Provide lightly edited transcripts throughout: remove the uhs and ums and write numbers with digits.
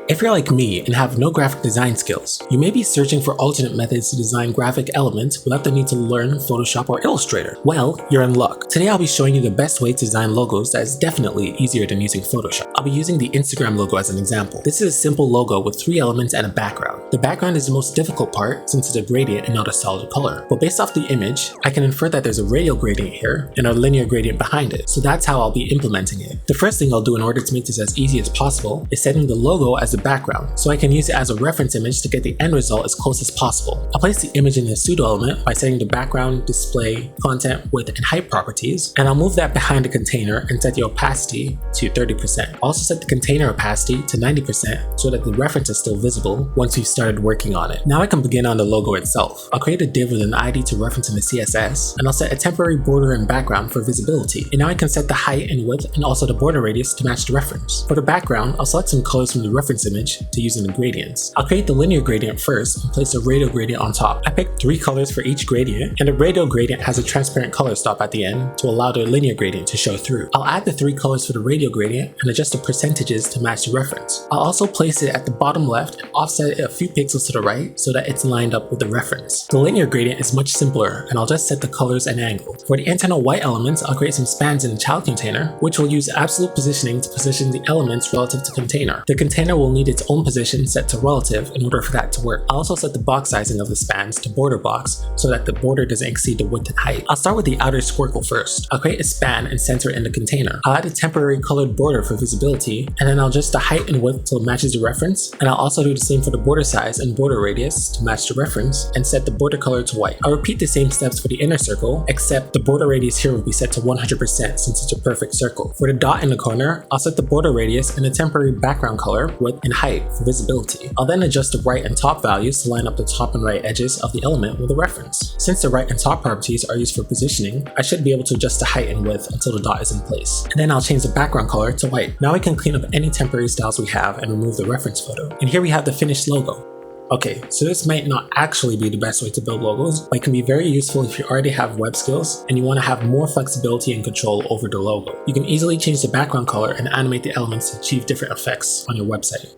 If you're like me and have no graphic design skills, you may be searching for alternate methods to design graphic elements without the need to learn Photoshop or Illustrator. Well, you're in luck. Today I'll be showing you the best way to design logos that is definitely easier than using Photoshop. I'll be using the Instagram logo as an example. This is a simple logo with 3 elements and a background. The background is the most difficult part since it's a gradient and not a solid color. But based off the image, I can infer that there's a radial gradient here and a linear gradient behind it. So that's how I'll be implementing it. The first thing I'll do in order to make this as easy as possible is setting the logo as the background, so I can use it as a reference image to get the end result as close as possible. I'll place the image in the pseudo element by setting the background, display, content, width, and height properties, and I'll move that behind the container and set the opacity to 30%. Also set the container opacity to 90% so that the reference is still visible once we've started working on it. Now I can begin on the logo itself. I'll create a div with an ID to reference in the CSS, and I'll set a temporary border and background for visibility. And now I can set the height and width and also the border radius to match the reference. For the background, I'll select some colors from the reference image to use in the gradients. I'll create the linear gradient first and place a radial gradient on top. I picked 3 colors for each gradient, and the radial gradient has a transparent color stop at the end to allow the linear gradient to show through. I'll add the 3 colors for the radial gradient and adjust the percentages to match the reference. I'll also place it at the bottom left and offset it a few pixels to the right so that it's lined up with the reference. The linear gradient is much simpler, and I'll just set the colors and angle. For the internal white elements, I'll create some spans in the child container, which will use absolute positioning to position the elements relative to container. The container will need its own position set to relative in order for that to work. I'll also set the box sizing of the spans to border box so that the border doesn't exceed the width and height. I'll start with the outer squircle first. I'll create a span and center it in the container. I'll add a temporary colored border for visibility, and then I'll adjust the height and width till it matches the reference, and I'll also do the same for the border size and border radius to match the reference and set the border color to white. I'll repeat the same steps for the inner circle, except the border radius here will be set to 100% since it's a perfect circle. For the dot in the corner, I'll set the border radius and a temporary background color, width, and height for visibility. I'll then adjust the right and top values to line up the top and right edges of the element with the reference. Since the right and top properties are used for positioning, I should be able to adjust the height and width until the dot is in place. And then I'll change the background color to white. Now I can clean up any temporary styles we have and remove the reference photo. And here we have the finished logo. Okay, so this might not actually be the best way to build logos, but it can be very useful if you already have web skills and you want to have more flexibility and control over the logo. You can easily change the background color and animate the elements to achieve different effects on your website.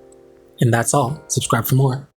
And that's all. Subscribe for more.